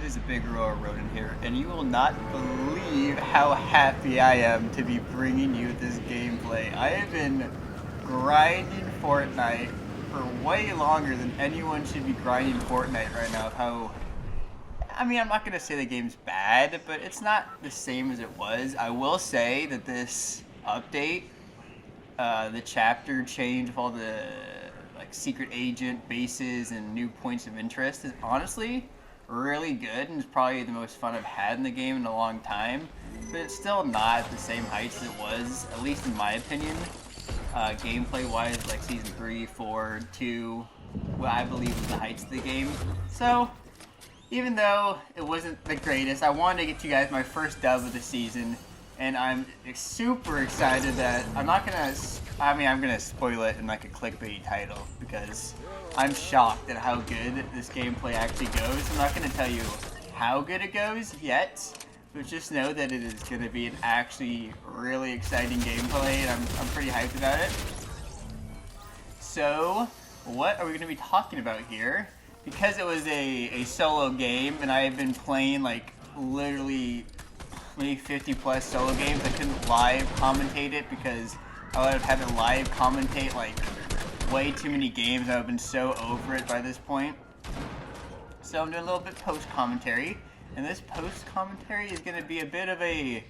is a big roar rodent here, and you will not believe how happy I am to be bringing you this gameplay. I have been grinding Fortnite for way longer than anyone should be grinding Fortnite right now. I'm not gonna say the game's bad, but it's not the same as it was. I will say that this update, the chapter change of all the like secret agent bases and new points of interest is honestly really good, and it's probably the most fun I've had in the game in a long time. But it's still not at the same heights as it was, at least in my opinion. Gameplay wise, like season 3, 4, 2, what I believe was the heights of the game. So even though it wasn't the greatest, I wanted to get you guys my first dub of the season, and I'm super excited that I'm gonna spoil it in like a clickbait title because I'm shocked at how good this gameplay actually goes. I'm not gonna tell you how good it goes yet, but just know that it is gonna be an actually really exciting gameplay, and I'm pretty hyped about it. So, what are we gonna be talking about here? Because it was a solo game, and I have been playing like literally maybe 50 plus solo games, I couldn't live commentate it because I would have had to live commentate like way too many games. I would have been so over it by this point. So I'm doing a little bit post commentary, and this post commentary is going to be a bit of I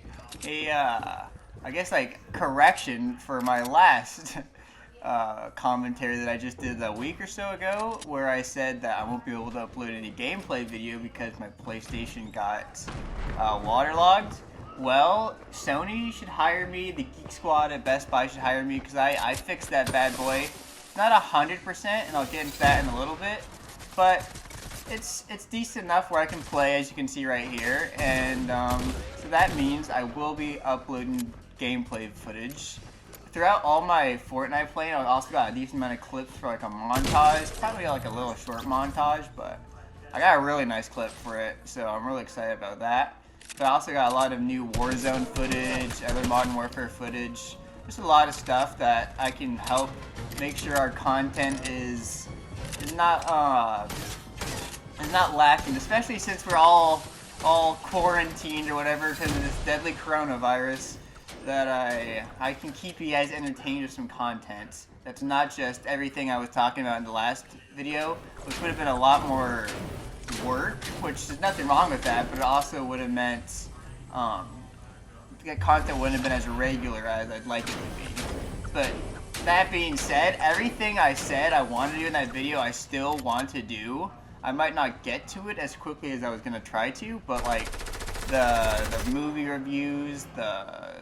guess like correction for my last commentary that I just did a week or so ago, where I said that I won't be able to upload any gameplay video because my PlayStation got waterlogged. Well, Sony should hire me, the Geek Squad at Best Buy should hire me, because I fixed that bad boy. Not 100%, and I'll get into that in a little bit, but it's decent enough where I can play, as you can see right here, and so that means I will be uploading gameplay footage. Throughout all my Fortnite playing, I also got a decent amount of clips for like a montage, probably like a little short montage, but I got a really nice clip for it, so I'm really excited about that. But I also got a lot of new Warzone footage, other Modern Warfare footage, just a lot of stuff that I can help make sure our content is not lacking, especially since we're all quarantined or whatever because of this deadly coronavirus. That I can keep you guys entertained with some content that's not just everything I was talking about in the last video, which would have been a lot more work, which there's nothing wrong with that, but it also would have meant that content wouldn't have been as regular as I'd like it to be. But that being said, everything I said I wanted to do in that video, I still want to do. I might not get to it as quickly as I was going to try to, but like the movie reviews, the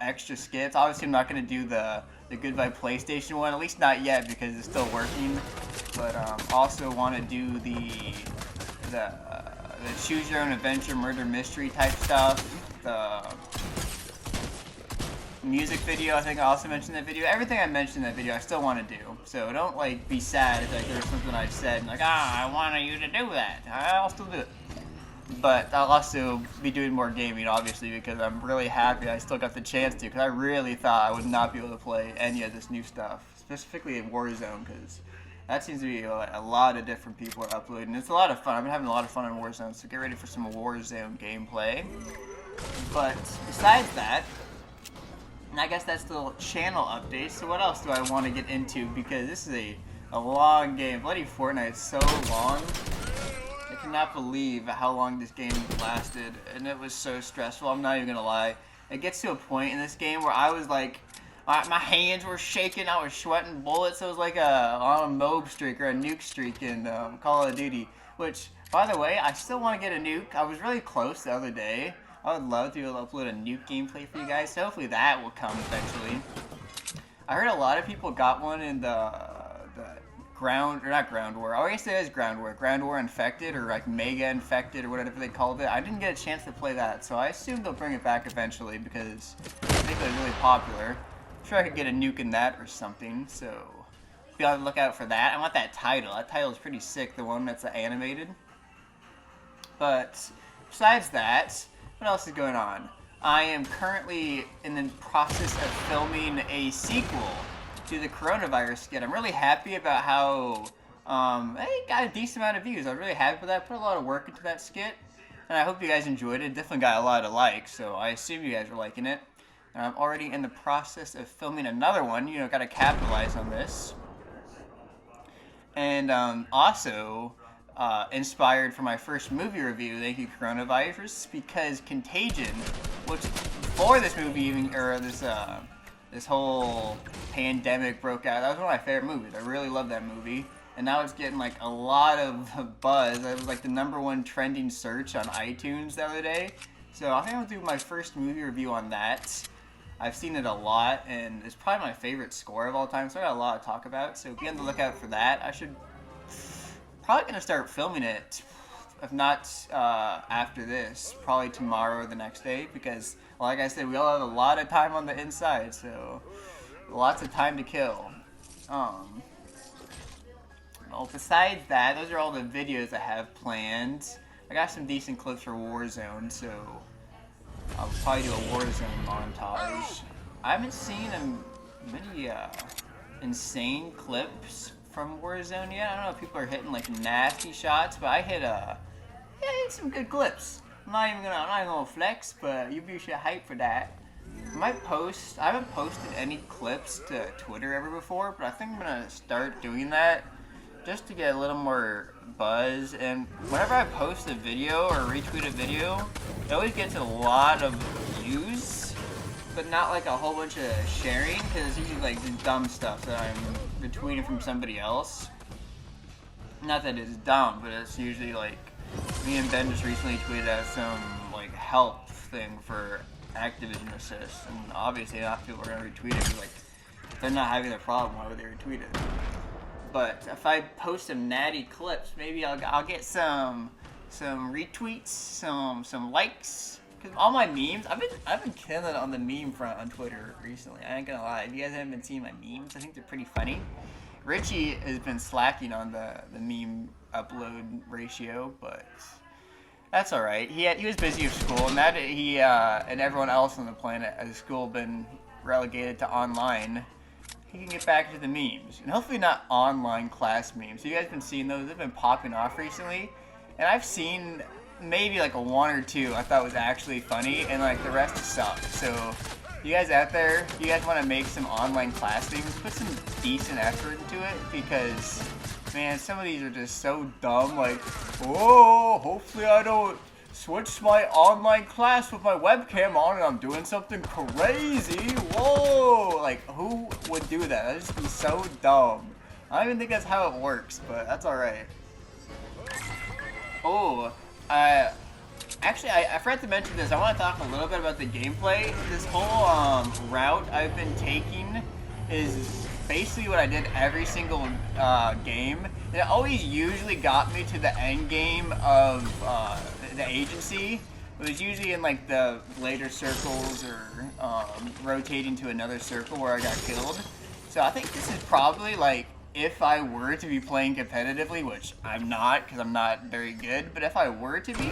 extra skits. Obviously, I'm not going to do the Goodbye PlayStation one, at least not yet because it's still working. But also want to do the Choose Your Own Adventure murder mystery type stuff. The music video, I think I also mentioned in that video. Everything I mentioned in that video, I still want to do. So don't like be sad if like there's something I said and like I wanted you to do that. I'll still do it. But I'll also be doing more gaming, obviously, because I'm really happy I still got the chance to, because I really thought I would not be able to play any of this new stuff, specifically in Warzone, because that seems to be a lot of different people are uploading. It's a lot of fun. I've been having a lot of fun in Warzone, so get ready for some Warzone gameplay. But besides that, I guess that's the channel update. So what else do I want to get into, because this is a long game. Bloody Fortnite is so long. I cannot believe how long this game lasted, and it was so stressful. I'm not even gonna lie. It gets to a point in this game where I was like, my hands were shaking, I was sweating bullets. It was like on a MOAB streak or a nuke streak in Call of Duty. Which, by the way, I still want to get a nuke. I was really close the other day. I would love to be able to upload a nuke gameplay for you guys. So hopefully that will come eventually. I heard a lot of people got one in the not ground war. I guess it is ground war infected, or like mega infected, or whatever they called it. I didn't get a chance to play that, so I assume they'll bring it back eventually because I think it was really popular. I'm sure I could get a nuke in that or something, so be on the lookout for that. I want that title. That title is pretty sick, the one that's animated. But besides that, what else is going on? I am currently in the process of filming a sequel to the coronavirus skit. I'm really happy about how it got a decent amount of views. I'm really happy with that. I put a lot of work into that skit. and I hope you guys enjoyed it. It definitely got a lot of likes, so I assume you guys were liking it. And I'm already in the process of filming another one. You know, got to capitalize on this. And also inspired for my first movie review, thank you coronavirus, because Contagion, which before this movie even, or this whole pandemic broke out, that was one of my favorite movies. I really love that movie. And now it's getting like a lot of buzz. It was like the #1 trending search on iTunes the other day. So I think I'll do my first movie review on that. I've seen it a lot, and it's probably my favorite score of all time, so I got a lot to talk about. So be on the lookout for that. I should probably gonna start filming it, if not after this, probably tomorrow or the next day, because like I said, we all have a lot of time on the inside, so lots of time to kill. Well, besides that, those are all the videos I have planned. I got some decent clips for Warzone, so I'll probably do a Warzone montage. I haven't seen many insane clips from Warzone yet. I don't know if people are hitting like nasty shots, but I hit some good clips. I'm not even gonna flex, but you be hype for that. I haven't posted any clips to Twitter ever before, but I think I'm gonna start doing that just to get a little more buzz. And whenever I post a video or retweet a video, it always gets a lot of views, but not like a whole bunch of sharing, because it's usually like the dumb stuff that I'm retweeting from somebody else. Not that it's dumb, but it's usually like, me and Ben just recently tweeted out some like help thing for Activision Assist, and obviously not people are gonna retweet it, because like, if they're not having a problem, why would they retweet it? But if I post some natty clips, maybe I'll get some retweets, some likes. Cause all my memes, I've been killing it on the meme front on Twitter recently. I ain't gonna lie. If you guys haven't been seeing my memes, I think they're pretty funny. Richie has been slacking on the meme upload ratio, but that's all right. He was busy with school, and that he and everyone else on the planet has school been relegated to online. He can get back to the memes, and hopefully not online class memes. So you guys been seeing those? They've been popping off recently, and I've seen maybe like a 1 or 2 I thought was actually funny, and like the rest suck. So you guys out there, you guys want to make some online class memes, put some decent effort into it, because man, some of these are just so dumb. Like, oh, hopefully I don't switch my online class with my webcam on and I'm doing something crazy. Whoa! Like, who would do that? That'd just be so dumb. I don't even think that's how it works, but that's alright. Oh, actually, I forgot to mention this. I want to talk a little bit about the gameplay. This whole route I've been taking is basically what I did every single game. And it always usually got me to the end game of the agency. It was usually in like the later circles or rotating to another circle where I got killed. So I think this is probably like, if I were to be playing competitively, which I'm not because I'm not very good, but if I were to be,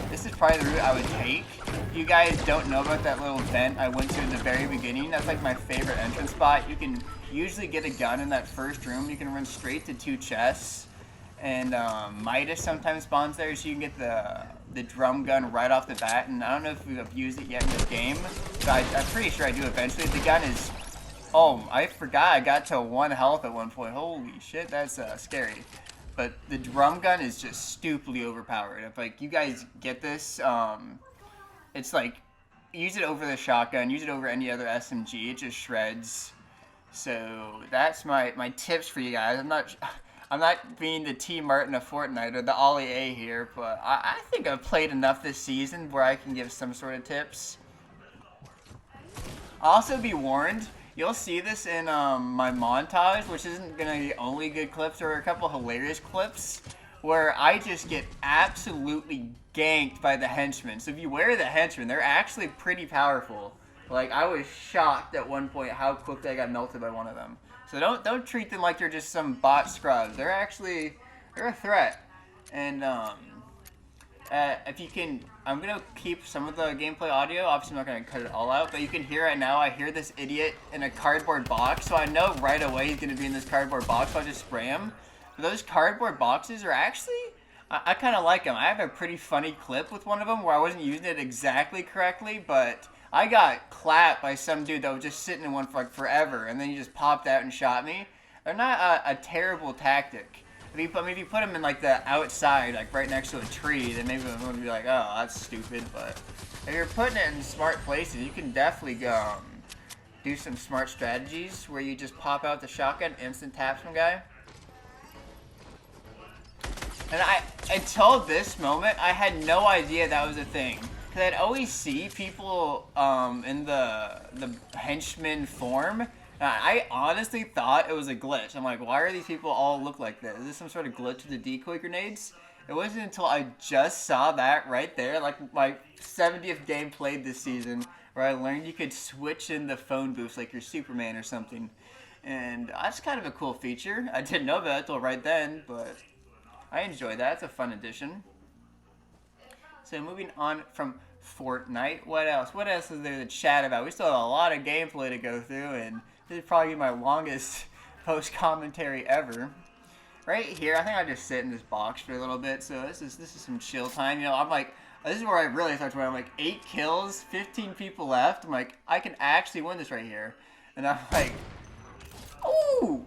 this is probably the route I would take. If you guys don't know about that little vent I went to in the very beginning, that's like my favorite entrance spot. You can usually get a gun in that first room. You can run straight to 2 chests, and Midas sometimes spawns there, so you can get the drum gun right off the bat. And I don't know if we've used it yet in this game, but I'm pretty sure I do eventually. The gun is, oh, I forgot I got to 1 health at one point. Holy shit, that's scary. But the drum gun is just stupidly overpowered. If like you guys get this, it's like, use it over the shotgun, use it over any other SMG. It just shreds. So that's my tips for you guys. I'm not being the T Martin of Fortnite or the Ollie A here, but I think I've played enough this season where I can give some sort of tips. Also be warned, you'll see this in my montage, which isn't gonna be only good clips. There are a couple hilarious clips where I just get absolutely ganked by the henchmen. So if you wear the henchmen, they're actually pretty powerful. Like, I was shocked at one point how quickly I got melted by one of them. So don't treat them like they're just some bot scrubs. They're a threat. And if you can, I'm gonna keep some of the gameplay audio. Obviously, I'm not gonna cut it all out, but you can hear it now. I hear this idiot in a cardboard box, so I know right away he's gonna be in this cardboard box. So I just spray him. But those cardboard boxes are actually I kind of like them. I have a pretty funny clip with one of them where I wasn't using it exactly correctly, but I got clapped by some dude that was just sitting in one for like forever, and then he just popped out and shot me. They're not a terrible tactic. If you put them in like the outside, like right next to a tree, then maybe I'm gonna be like, oh, that's stupid. But if you're putting it in smart places, you can definitely go do some smart strategies where you just pop out the shotgun, instant tap some guy. And until this moment, I had no idea that was a thing. Because I'd always see people in the henchman form. I honestly thought it was a glitch. I'm like, why are these people all look like this? Is this some sort of glitch with the decoy grenades? It wasn't until I just saw that right there, like my 70th game played this season, where I learned you could switch in the phone booths like you're Superman or something. And that's kind of a cool feature. I didn't know that until right then, but I enjoy that. It's a fun addition. So moving on from Fortnite, what else? What else is there to chat about? We still have a lot of gameplay to go through, and this is probably my longest post commentary ever. Right here, I think I just sit in this box for a little bit. So this is some chill time. You know, I'm like, this is where I really start to win. I'm like 8 kills, 15 people left. I'm like, I can actually win this right here, and I'm like, ooh.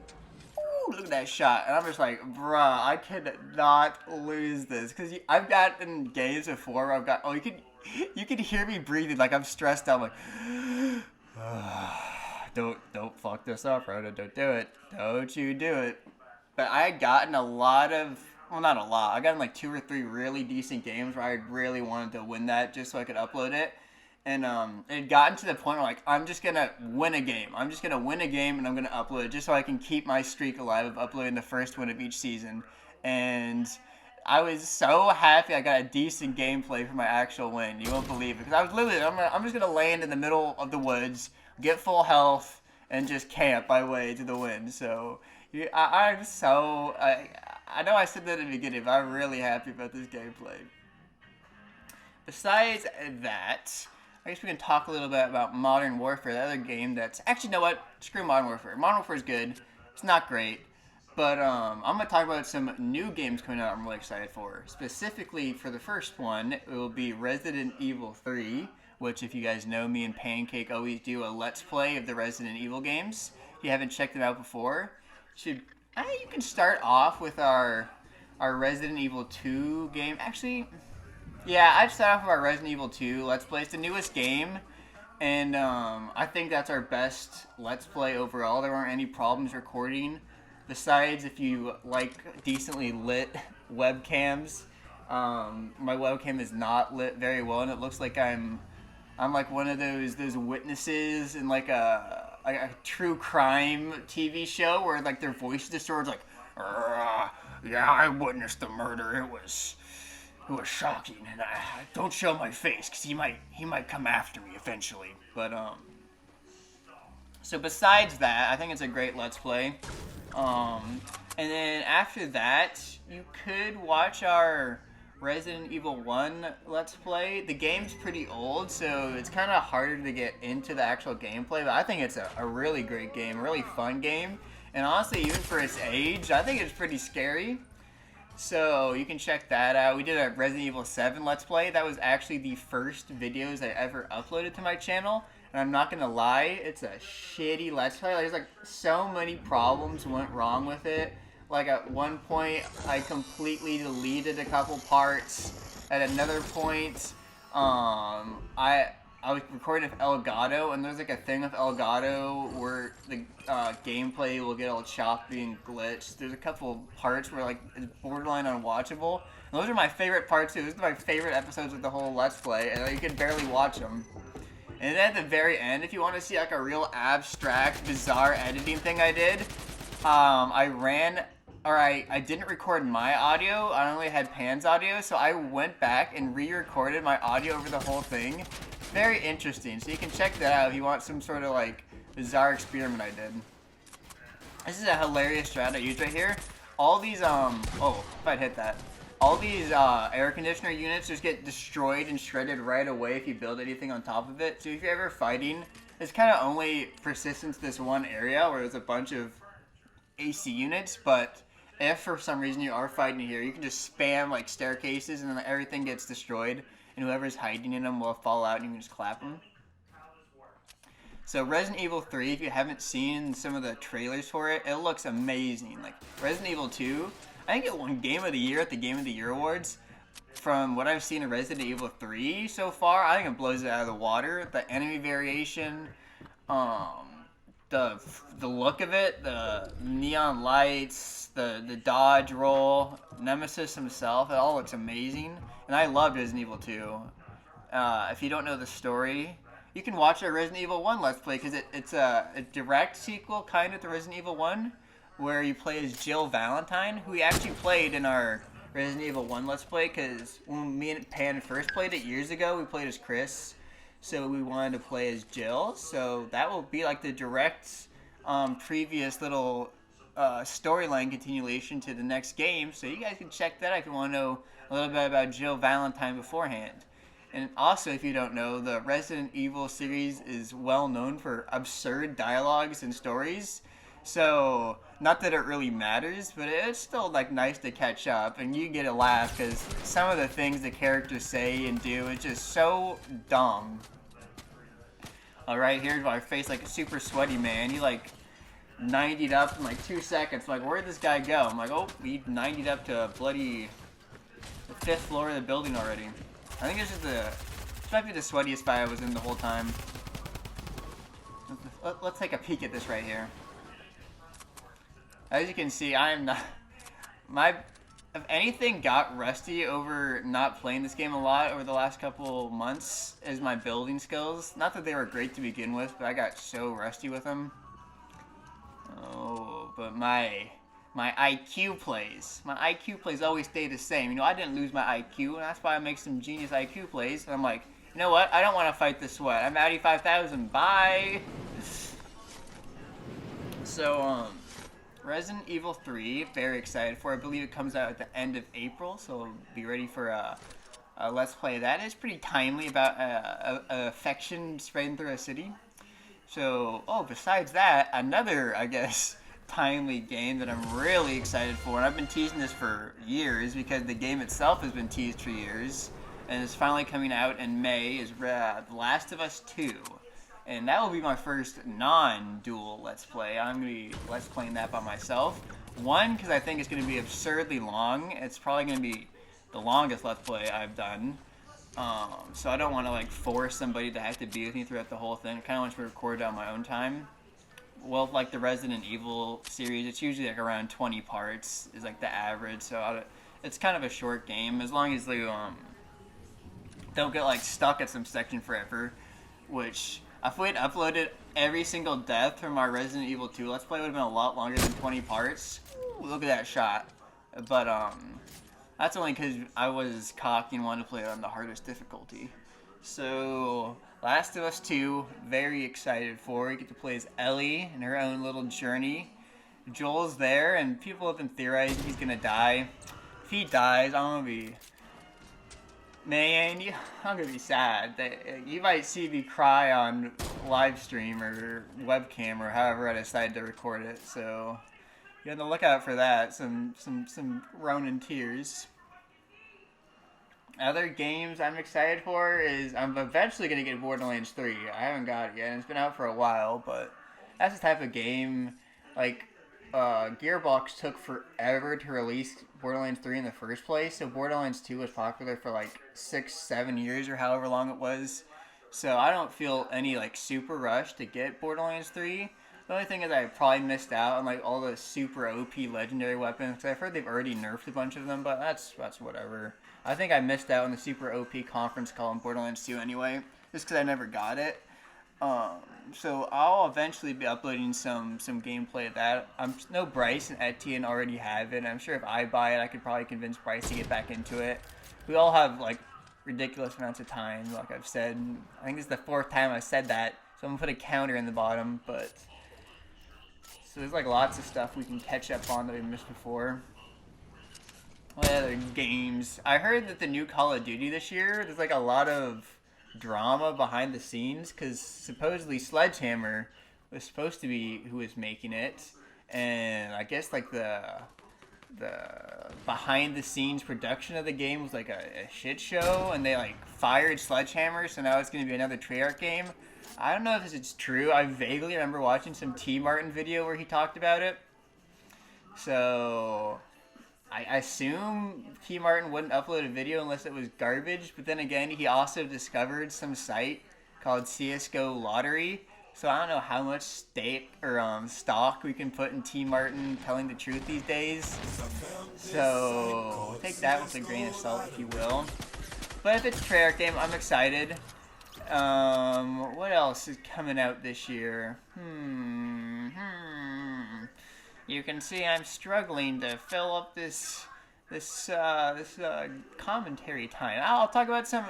Look at that shot. And I'm just like, bruh, I cannot lose this. Because I've gotten games before where I've got, you can hear me breathing like I'm stressed out. I'm like, don't fuck this up, bro. Don't do it. Don't you do it. But I had gotten a lot of, well, not a lot. I got in like 2 or 3 really decent games where I really wanted to win that just so I could upload it. And it had gotten to the point where, like, I'm just going to win a game. I'm just going to win a game, and I'm going to upload it just so I can keep my streak alive of uploading the first win of each season. And I was so happy I got a decent gameplay for my actual win. You won't believe it. Because I was literally, I'm just going to land in the middle of the woods, get full health, and just camp my way to the win. So, I'm so... I know I said that at the beginning, but I'm really happy about this gameplay. Besides that, I guess we can talk a little bit about Modern Warfare, the other game that's... Actually, you know what? Screw Modern Warfare. Modern Warfare is good. It's not great. But I'm going to talk about some new games coming out I'm really excited for. Specifically, for the first one, it will be Resident Evil 3, which, if you guys know me and Pancake always do a Let's Play of the Resident Evil games. If you haven't checked them out before, you can start off with our Resident Evil 2 game. Actually... yeah, I'd start off with our Resident Evil 2 Let's Play. It's the newest game, and I think that's our best Let's Play overall. There weren't any problems recording. Besides, if you like decently lit webcams, my webcam is not lit very well, and it looks like I'm like one of those witnesses in like a true crime TV show where like their voice distorts like, yeah, I witnessed the murder. It was shocking, and I don't show my face because he might come after me eventually. But so besides that, I think it's a great Let's Play. And then after that, you could watch our Resident Evil 1 Let's Play. The game's pretty old, so it's kind of harder to get into the actual gameplay, but I think it's a really great game, a really fun game. And honestly, even for its age, I think it's pretty scary. So you can check that out. We did a Resident Evil 7 Let's Play. That was actually the first videos I ever uploaded to my channel. And I'm not gonna lie, it's a shitty Let's Play. There's like so many problems went wrong with it. Like at one point, I completely deleted a couple parts. At another point, I was recording with Elgato, and there's like a thing with Elgato where the gameplay will get all choppy and glitched. There's a couple parts where like it's borderline unwatchable. And those are my favorite parts too. Those are my favorite episodes of the whole Let's Play, and you can barely watch them. And then at the very end, if you want to see like a real abstract, bizarre editing thing I did, I didn't record my audio. I only had Pan's audio, so I went back and re-recorded my audio over the whole thing. Very interesting, so you can check that out if you want some sort of like bizarre experiment I did. This is a hilarious strat I used right here. All these oh, if I'd hit that. All these air conditioner units just get destroyed and shredded right away if you build anything on top of it. So if you're ever fighting, it's kind of only persistent to this one area where there's a bunch of AC units, but if for some reason you are fighting here, you can just spam like staircases and then everything gets destroyed, and whoever's hiding in them will fall out, and you can just clap them. So Resident Evil 3, if you haven't seen some of the trailers for it, it looks amazing. Like Resident Evil 2, I think it won Game of the Year at the Game of the Year Awards. From what I've seen of Resident Evil 3 so far, I think it blows it out of the water. The enemy variation, um, the look of it, the neon lights, the dodge roll, Nemesis himself, it all looks amazing. And I love Resident Evil 2. If you don't know the story, you can watch a Resident Evil 1 Let's Play because it's a direct sequel kind of to Resident Evil 1 where you play as Jill Valentine, who we actually played in our Resident Evil 1 Let's Play because when me and Pan first played it years ago, we played as Chris. So we wanted to play as Jill. So that will be like the direct previous little storyline continuation to the next game. So you guys can check that out if you want to know a little bit about Jill Valentine beforehand. And also, if you don't know, the Resident Evil series is well known for absurd dialogues and stories. So, not that it really matters, but it's still like nice to catch up, and you get a laugh because some of the things the characters say and do is just so dumb. Alright, here's my face like a super sweaty man. He like 90'd up in like 2 seconds. I'm like, where'd this guy go? I'm like, oh, he 90'd up to bloody the 5th floor of the building already. I think this might be the sweatiest spot I was in the whole time. Let's take a peek at this right here. As you can see, I am not... if anything got rusty over not playing this game a lot over the last couple months is my building skills. Not that they were great to begin with, but I got so rusty with them. Oh, but my IQ plays. My IQ plays always stay the same. You know, I didn't lose my IQ, and that's why I make some genius IQ plays. And I'm like, you know what? I don't want to fight the sweat. I'm at 85,000. Bye! So, Resident Evil 3, very excited for. I believe it comes out at the end of April, so be ready for a Let's Play of that. It's pretty timely about affection spreading through a city. So, besides that, another, I guess, timely game that I'm really excited for, and I've been teasing this for years because the game itself has been teased for years, and it's finally coming out in May, is The Last of Us 2. And that will be my first non-dual Let's Play. I'm going to be Let's Playing that by myself. One, because I think it's going to be absurdly long. It's probably going to be the longest Let's Play I've done. So I don't want to like force somebody to have to be with me throughout the whole thing. I kind of want to record it on my own time. Well, like the Resident Evil series, it's usually like around 20 parts is like the average. So it's kind of a short game as long as they don't get like stuck at some section forever. Which if we had uploaded every single death from our Resident Evil 2 Let's Play, it would have been a lot longer than 20 parts. Ooh, look at that shot. But that's only because I was cocky and wanted to play it on the hardest difficulty. So, Last of Us 2, very excited for. You get to play as Ellie in her own little journey. Joel's there, and people have been theorizing he's gonna die. If he dies, I'm gonna be... Man, I'm gonna be sad. You might see me cry on live stream or webcam or however I decide to record it. So, you have to look out for that. Some Ronin tears. Other games I'm excited for is I'm eventually going to get Borderlands 3. I haven't got it yet, and it's been out for a while, but that's the type of game, like, Gearbox took forever to release Borderlands 3 in the first place, so Borderlands 2 was popular for like 6-7 years or however long it was. So I don't feel any like super rush to get Borderlands 3. The only thing is I probably missed out on like all the super OP legendary weapons, because I've heard they've already nerfed a bunch of them, but that's whatever. I think I missed out on the super OP conference call in Borderlands 2 anyway, just because I never got it. So I'll eventually be uploading some gameplay of that. I know Bryce and Etienne already have it. I'm sure if I buy it, I could probably convince Bryce to get back into it. We all have like ridiculous amounts of time, like I've said. I think this is the 4th time I've said that, so I'm gonna put a counter in the bottom. But so there's like lots of stuff we can catch up on that we missed before. What other games? I heard that the new Call of Duty this year, there's like a lot of drama behind the scenes, because supposedly Sledgehammer was supposed to be who was making it, and I guess like the behind the scenes production of the game was like a shit show, and they like fired Sledgehammer, so now it's going to be another Treyarch game. I don't know if this is true. I vaguely remember watching some T Martin video where he talked about it. So I assume T Martin wouldn't upload a video unless it was garbage, but then again, he also discovered some site called CSGO Lottery. So I don't know how much stake or stock we can put in T Martin telling the truth these days. So take that with a grain of salt, if you will. But if it's a Treyarch game, I'm excited. What else is coming out this year? You can see I'm struggling to fill up this commentary time. I'll talk about some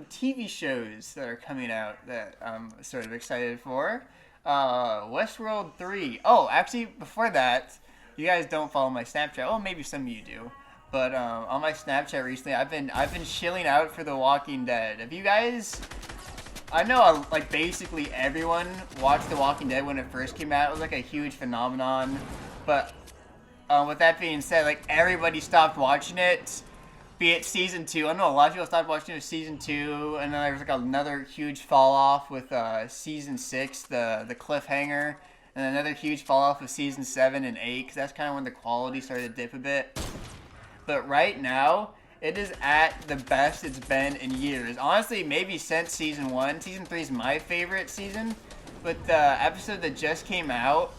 TV shows that are coming out that I'm sort of excited for. Westworld 3. Oh, actually, before that, you guys don't follow my Snapchat. Well, maybe some of you do. But on my Snapchat recently, I've been chilling out for The Walking Dead. Have you guys? I know like basically everyone watched The Walking Dead when it first came out. It was like a huge phenomenon. But with that being said, like everybody stopped watching it. Be it season 2. I know a lot of people stopped watching it with season 2, and then there was like another huge fall off with season 6, the cliffhanger, and another huge fall off with season 7 and 8, because that's kind of when the quality started to dip a bit. But right now, it is at the best it's been in years. Honestly, maybe since season 1. Season 3 is my favorite season, but the episode that just came out,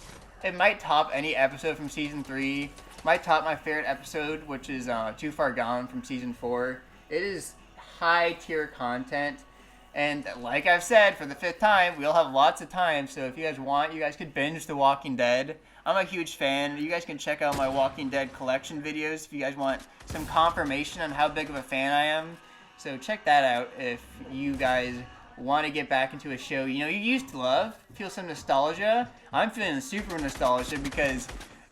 it might top any episode from season 3. Might top my favorite episode, which is Too Far Gone from season 4. It is high tier content, and like I've said for the 5th time, we'll have lots of time. So if you guys want, you guys could binge The Walking Dead. I'm a huge fan. You guys can check out my Walking Dead collection videos if you guys want some confirmation on how big of a fan I am. So check that out if you guys want to get back into a show you used to love. Feel some nostalgia. I'm feeling super nostalgia because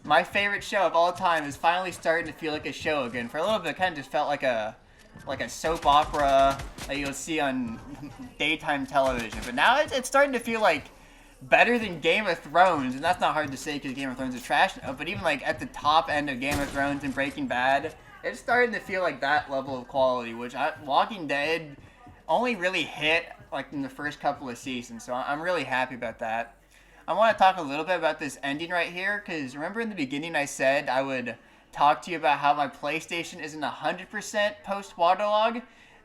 my favorite show of all time is finally starting to feel like a show again. For a little bit, it kind of just felt like a soap opera that you'll see on daytime television. But now it's starting to feel like better than Game of Thrones, and that's not hard to say because Game of Thrones is trash now. But even like at the top end of Game of Thrones and Breaking Bad, it's starting to feel like that level of quality. Which Walking Dead only really hit like in the first couple of seasons, so I'm really happy about that. I want to talk a little bit about this ending right here, because remember in the beginning I said I would talk to you about how my PlayStation isn't 100% post-waterlog?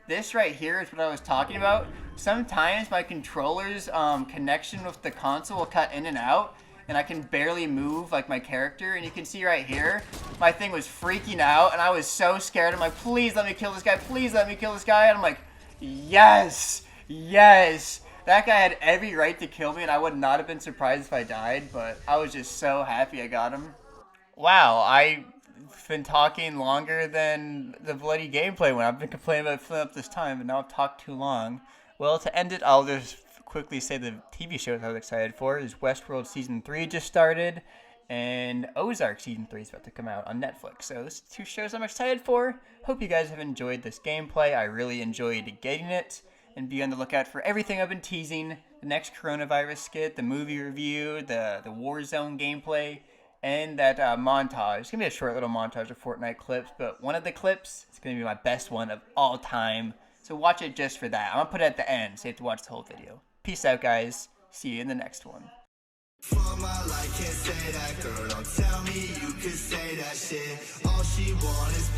This right here is what I was talking about. Sometimes my controller's connection with the console will cut in and out, and I can barely move like my character, and you can see right here, my thing was freaking out, and I was so scared. I'm like, please let me kill this guy, please let me kill this guy, and I'm like, yes, yes. That guy had every right to kill me, and I would not have been surprised if I died, but I was just so happy I got him. Wow, I've been talking longer than the bloody gameplay when I've been complaining about filling up this time, but now I've talked too long. Well, to end it, I'll just quickly say the TV shows I was excited for is Westworld Season 3 just started, and Ozark Season 3 is about to come out on Netflix. So those are 2 shows I'm excited for. Hope you guys have enjoyed this gameplay. I really enjoyed getting it. And be on the lookout for everything I've been teasing. The next coronavirus skit, the movie review, the Warzone gameplay, and that montage. It's going to be a short little montage of Fortnite clips, but one of the clips is going to be my best one of all time. So watch it just for that. I'm going to put it at the end, so you have to watch the whole video. Peace out, guys. See you in the next one. For my life, can't say that, girl, don't tell me you could say that shit. All she want is